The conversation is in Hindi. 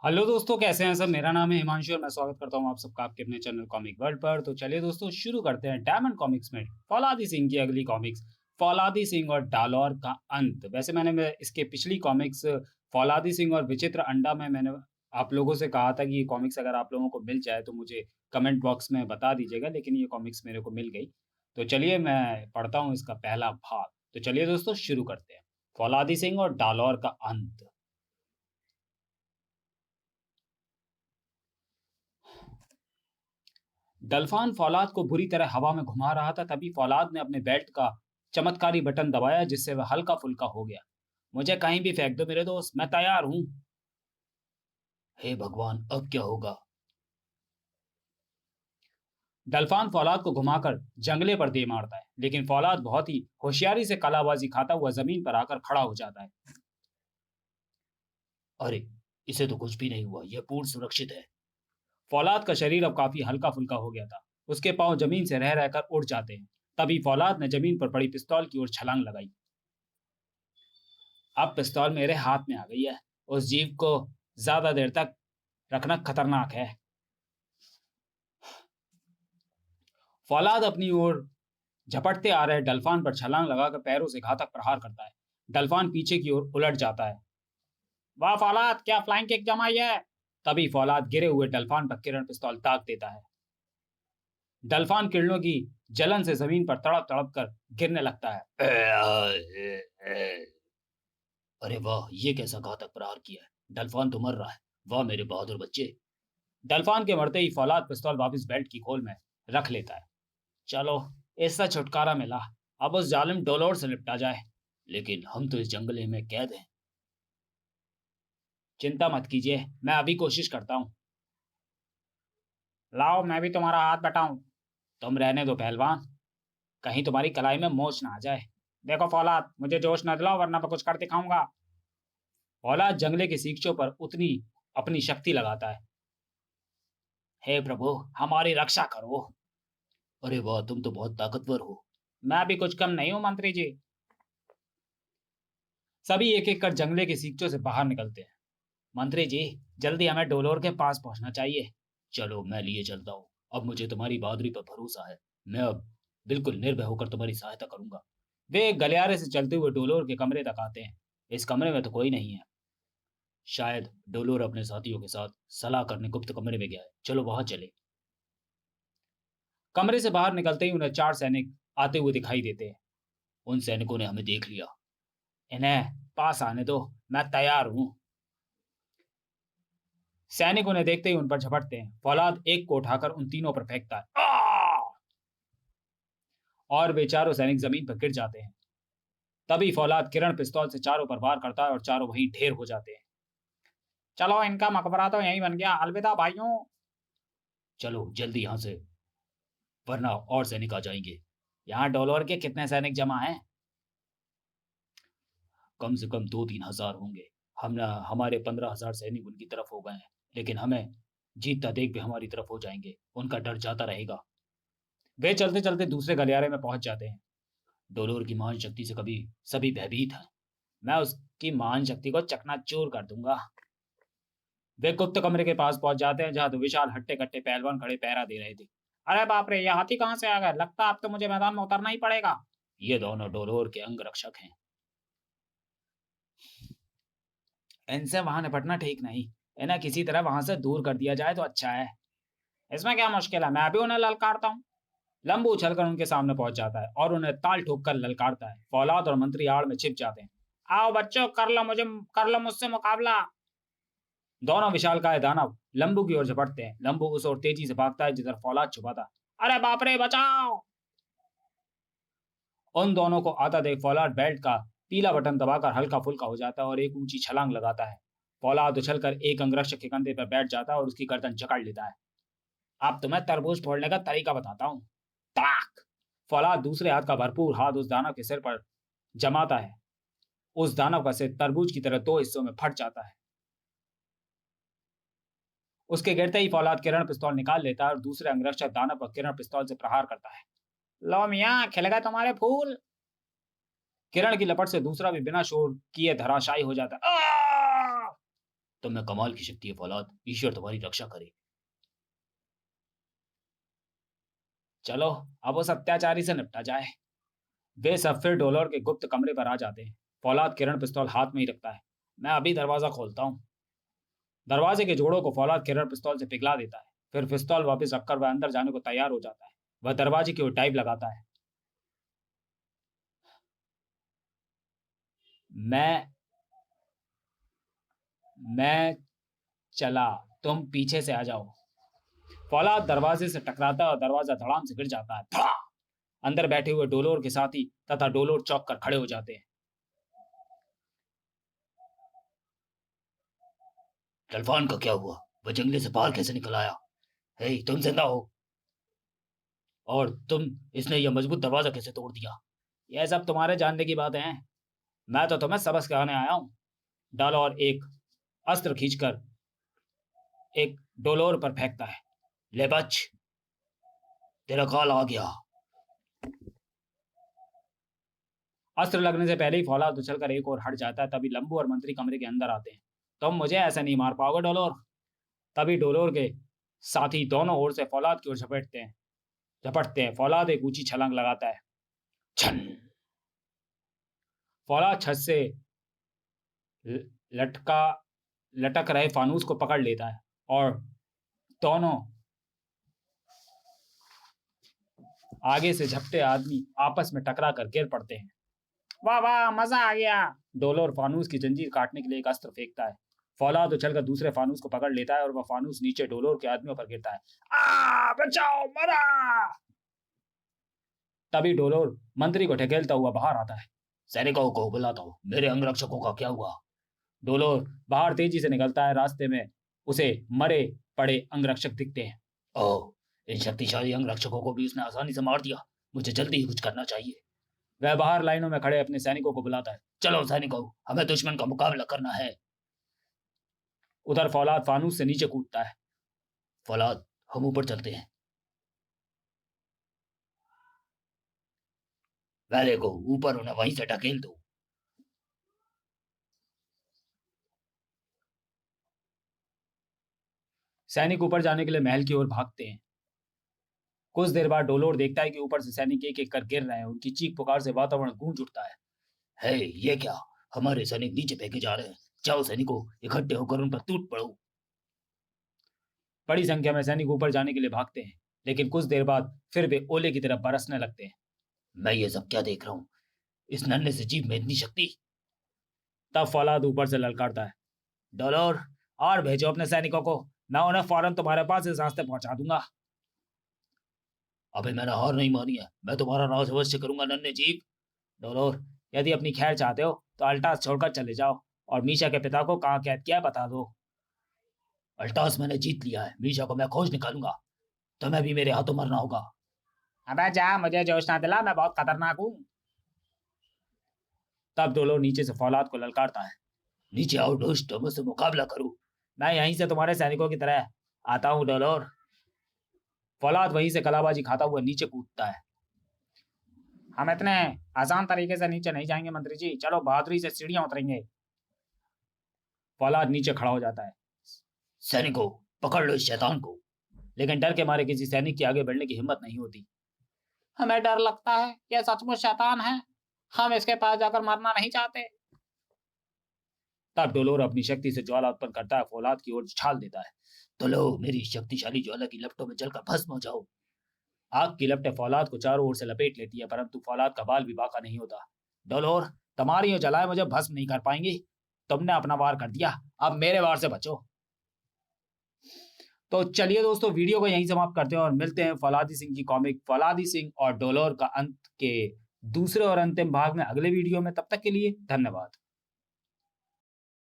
हेलो दोस्तों, कैसे हैं सब? मेरा नाम है हिमांशु और मैं स्वागत करता हूं आप सबका आपके अपने चैनल कॉमिक वर्ल्ड पर। तो चलिए दोस्तों, शुरू करते हैं डायमंड कॉमिक्स में फौलादी सिंह की अगली कॉमिक्स, फौलादी सिंह और डालोर का अंत। वैसे मैं इसके पिछली कॉमिक्स फौलादी सिंह और विचित्र अंडा में मैंने आप लोगों से कहा था कि ये कॉमिक्स अगर आप लोगों को मिल जाए तो मुझे कमेंट बॉक्स में बता दीजिएगा, लेकिन ये कॉमिक्स मेरे को मिल गई। तो चलिए मैं पढ़ता हूँ इसका पहला भाग। तो चलिए दोस्तों, शुरू करते हैं फौलादी सिंह और डालोर का अंत। डल्फान फौलाद को बुरी तरह हवा में घुमा रहा था। तभी फौलाद ने अपने बेल्ट का चमत्कारी बटन दबाया, जिससे वह हल्का फुल्का हो गया। मुझे कहीं भी फेंक दो मेरे दोस्त, मैं तैयार हूं। हे भगवान, अब क्या होगा? डल्फान फौलाद को घुमाकर जंगले पर दे मारता है, लेकिन फौलाद बहुत ही होशियारी से कलाबाजी खाता हुआ जमीन पर आकर खड़ा हो जाता है। अरे, इसे तो कुछ भी नहीं हुआ, यह पूर्ण सुरक्षित है। फौलाद का शरीर अब काफी हल्का फुल्का हो गया था। उसके पांव जमीन से रह रहकर उड़ जाते हैं। तभी फौलाद ने जमीन पर पड़ी पिस्तौल की ओर छलांग लगाई। अब पिस्तौल मेरे हाथ में आ गई है। उस जीव को ज्यादा देर तक रखना खतरनाक है। फौलाद अपनी ओर झपटते आ रहे डल्फान पर छलांग लगाकर पैरों से घातक प्रहार करता है। डल्फान पीछे की ओर उलट जाता है। वाह फौलाद, क्या फ्लाइंग किक जमाई है! तभी फौलाद गिरे हुए डल्फान पर किरण पिस्तौल ताक देता है। डल्फान किरणों की जलन से जमीन पर तड़प तड़प कर गिरने लगता है। अरे वाह, ये कैसा घातक प्रहार किया है! डल्फान तो मर रहा है। वाह मेरे बहादुर बच्चे! डल्फान के मरते ही फौलाद पिस्तौल वापस बेल्ट की खोल में रख लेता है। चलो, इससे छुटकारा मिला। अब उस जालिम डोलोर से निपटा जाए। लेकिन हम तो इस जंगल में कैद हैं। चिंता मत कीजिए, मैं अभी कोशिश करता हूँ। लाओ, मैं भी तुम्हारा हाथ बटाऊं। तुम रहने दो पहलवान, कहीं तुम्हारी कलाई में मोच ना आ जाए। देखो फौलाद, मुझे जोश न दिलाओ वरना मैं कुछ कर दिखाऊंगा। फौलाद जंगले के सींगों पर उतनी अपनी शक्ति लगाता है। हे प्रभु, हमारी रक्षा करो! अरे वाह, तुम तो बहुत ताकतवर हो। मैं भी कुछ कम नहीं हूँ मंत्री जी। सभी एक एक कर जंगले के सींगों से बाहर निकलते हैं। मंत्री जी, जल्दी हमें डोलोर के पास पहुंचना चाहिए। चलो, मैं लिए चलता हूँ। अब मुझे तुम्हारी बहादुरी पर भरोसा है। मैं अब बिल्कुल निर्भय होकर तुम्हारी सहायता करूंगा। वे एक गलियारे से चलते हुए डोलोर के कमरे तक आते हैं। इस कमरे में तो कोई नहीं है। शायद डोलोर अपने साथियों के साथ सलाह करने गुप्त कमरे में गया है। चलो वहां चले। कमरे से बाहर निकलते ही उन्हें चार सैनिक आते हुए दिखाई देते हैं। उन सैनिकों ने हमें देख लिया। इन्हें पास आने दो, मैं तैयार हूं। सैनिक उन्हें देखते ही उन पर झपटते हैं। फौलाद एक को उठाकर उन तीनों पर फेंकता है। और वे चारों सैनिक जमीन पर गिर जाते हैं। तभी फौलाद किरण पिस्तौल से चारों पर वार करता है और चारों वहीं ढेर हो जाते हैं। चलो, इनका मकबरा तो यहीं बन गया। अलविदा भाइयों। चलो जल्दी यहाँ से, वरना और सैनिक आ जाएंगे। यहाँ डोलोर के कितने सैनिक जमा हैं? कम से कम 2-3 हजार होंगे। हमारे 15 हजार सैनिक उनकी तरफ हो गए हैं। लेकिन हमें जीतता देख भी हमारी तरफ हो जाएंगे। उनका डर जाता रहेगा। वे चलते चलते दूसरे गलियारे में पहुंच जाते हैं। डोलोर की महान शक्ति से कभी सभी भयभीत हैं। मैं उसकी महान शक्ति को चकनाचूर कर दूंगा। वे गुप्त कमरे के पास पहुंच जाते हैं, जहां दो विशाल हट्टे कट्टे पहलवान खड़े पहरा दे रहे थे। अरे बाप रे, ये हाथी कहाँ से आ गए? लगता है अब तो मुझे मैदान में उतरना ही पड़ेगा। ये दोनों डोलोर के अंग रक्षक हैं। इनसे वहां निपटना ठीक नहीं। इन्हें किसी तरह वहां से दूर कर दिया जाए तो अच्छा है। इसमें क्या मुश्किल है, मैं अभी उन्हें ललकारता हूँ। लंबू उछलकर उनके सामने पहुंच जाता है और उन्हें ताल ठोक कर ललकारता है। फौलाद और मंत्री आड़ में छिप जाते हैं। आओ बच्चों, कर लो मुझसे मुकाबला। दोनों विशालकाय दानव लंबू की ओर झपटते हैं। लंबू उस ओर तेजी से भागता है जिधर फौलाद छुपा था। अरे बाप रे, बचाओ! उन दोनों को आता देख फौलाद बेल्ट का पीला बटन दबाकर हल्का फुल्का हो जाता है और एक ऊंची छलांग लगाता है। फौलाद उछलकर एक अंगरक्षक के कंधे पर बैठ जाता है और उसकी गर्दन जकड़ लेता है। अब तुम्हें तरबूज फोड़ने का तरीका बताता हूँ। तड़ाक! फौलाद दूसरे हाथ का भरपूर हाथ उस दानव के सिर पर जमाता है। उस दानव का सिर तरबूज की तरह दो हिस्सों में फट जाता है। उसके गिरते ही फौलाद किरण पिस्तौल निकाल लेता है और दूसरे अंगरक्षक दानव पर किरण पिस्तौल से प्रहार करता है। लो मियाँ, खिल गए तुम्हारे फूल! किरण की लपट से दूसरा भी बिना शोर किए धराशायी हो जाता है। तो मैं कमाल की शक्ति है फौलाद, ईश्वर तुम्हारी रक्षा करे। चलो अब उस अत्याचारी से निपटा जाए। वे सब फिर डोलर के गुप्त कमरे पर आ जाते हैं। फौलाद किरण पिस्तौल हाथ में ही रखता है। मैं अभी दरवाजा खोलता हूँ। दरवाजे के जोड़ों को फौलाद किरण पिस्तौल से पिघला देता है। फिर पिस्तौल वापस रखकर वह अंदर जाने को तैयार हो जाता है। वह दरवाजे की ओर टाइप लगाता है। मैं मैं चला, तुम पीछे से आ जाओ। फौलाद दरवाजे से टकराता है और दरवाजा धड़ाम से गिर जाता है। धा! अंदर बैठे हुए डोलोर के साथी तथा डोलोर चौंक कर खड़े हो जाते हैं। टलफान का क्या हुआ? वह जंगले से बाहर कैसे निकल आया? हे, तुम जिंदा हो? और तुम, इसने यह मजबूत दरवाजा कैसे तोड़ दिया? यह सब तुम्हारे जानने की बातें हैं। मैं तो तुम्हें सबक सिखाने आया हूँ। डॉलर एक अस्त्र खींचकर एक डोलोर पर फेंकता है। ले बच, तेरा काल आ गया। अस्त्र लगने से पहले ही फौलाद उछलकर एक और हट जाता है। तभी लंबू और मंत्री कमरे के अंदर आते हैं। तुम मुझे ऐसे नहीं मार पाओगे डोलोर। तभी डोलोर के साथी दोनों ओर से फौलाद की ओर झपटते हैं। फौलाद एक ऊंची छलांग लगाता है। छन! फौलाद छत से लटक रहे फानूस को पकड़ लेता है और दोनों आगे से झपटे आदमी आपस में टकरा कर गिर पड़ते हैं। वाह वाह, मजा आ गया। डोलोर फानूस की जंजीर काटने के लिए एक अस्त्र फेंकता है। फौलाद उछलकर दूसरे फानूस को पकड़ लेता है और वह फानूस नीचे डोलोर के आदमियों पर गिरता है। बचाओ, मरा! तभी डोलोर मंत्री को ढकेलता हुआ बाहर आता है। सैनिकों को बुलाता हूँ, मेरे अंगरक्षकों का क्या हुआ? डोलोर बाहर तेजी से निकलता है। रास्ते में उसे मरे पड़े अंगरक्षक दिखते हैं। ओह, इन शक्तिशाली अंगरक्षकों को भी उसने आसानी से मार दिया। मुझे जल्दी ही कुछ करना चाहिए। वह बाहर लाइनों में खड़े अपने सैनिकों को बुलाता है। चलो सैनिकों, हमें दुश्मन का मुकाबला करना है। उधर फौलाद फानूस से नीचे कूदता है। फौलाद, हम ऊपर चलते हैं। वाले को ऊपर उन्हें वहीं से ढकेल दो। सैनिक ऊपर जाने के लिए महल की ओर भागते हैं। कुछ देर बाद डोलोर देखता है कि ऊपर से सैनिक एक एक कर गिर रहे हैं। उनकी चीख पुकार से वातावरण गूंज उठता है। हे, ये क्या? हमारे सैनिक नीचे फेंके जा रहे हैं। जाओ सैनिकों, इकट्ठे होकर उन पर टूट पड़ो। बड़ी संख्या में सैनिक ऊपर जाने के लिए भागते हैं, लेकिन कुछ देर बाद फिर वे ओले की तरफ बरसने लगते हैं। मैं ये सब क्या देख रहा हूँ? इस नन्हे से जीव में इतनी शक्ति! तब फौलाद ऊपर से ललकारता है। डोलोर, और भेजो अपने सैनिकों को। मैं उन्हें फौरन तुम्हारे पास इस रास्ते पहुंचा दूंगा। अभी मैंने हार नहीं मानी है। मैं तुम्हारा राज अवश्य करूंगा नन्हे जीव। डोलोर, यदि अपनी खैर चाहते हो तो अल्टास छोड़कर चले जाओ और मीशा के पिता को कहाँ कैद किया बता दो। अल्टास मैंने जीत लिया है। मीशा को मैं खोज निकालूंगा। तुम्हें भी मेरे हाथों मरना होगा। अबे जा, मुझे जोश ना दिला, मैं बहुत खतरनाक हूँ। तब डोलोर नीचे से फौलाद को ललकारता है। नीचे आओ दुष्ट, मुझसे मुकाबला करो। मैं यहीं से तुम्हारे सैनिकों की तरह आता हूँ डोलोर। फौलाद वहीं से कलाबाजी खाता हुआ नीचे कूदता है। हम इतने आसान तरीके से नीचे नहीं जाएंगे मंत्री जी, चलो बहादुरी से सीढ़ियां उतरेंगे। फौलाद नीचे खड़ा हो जाता है। सैनिकों, पकड़ लो इस शैतान को। लेकिन डर के मारे किसी सैनिक के आगे बढ़ने की हिम्मत नहीं होती। हमें डर लगता है, यह सचमुच शैतान है। हम इसके पास जाकर मरना नहीं चाहते। तब डोलोर अपनी शक्ति से ज्वाला उत्पन्न करता है, फौलाद की ओर छाल देता है। तो लो, मेरी शक्तिशाली ज्वाला की लपटों में जलकर भस्म हो जाओ। आग की लपटें फौलाद को चारों ओर से लपेट लेती है, परंतु फौलाद का बाल भी बाका नहीं होता। डोलोर, तुम्हारी जलाए मुझे भस्म नहीं कर पाएंगी। तुमने अपना वार कर दिया, अब मेरे वार से बचो। तो चलिए दोस्तों, वीडियो को यहीं समाप्त करते हैं और मिलते हैं फौलादी सिंह की कॉमिक फौलादी सिंह और डोलोर का अंत के दूसरे और अंतिम भाग में अगले वीडियो में। तब तक के लिए धन्यवाद।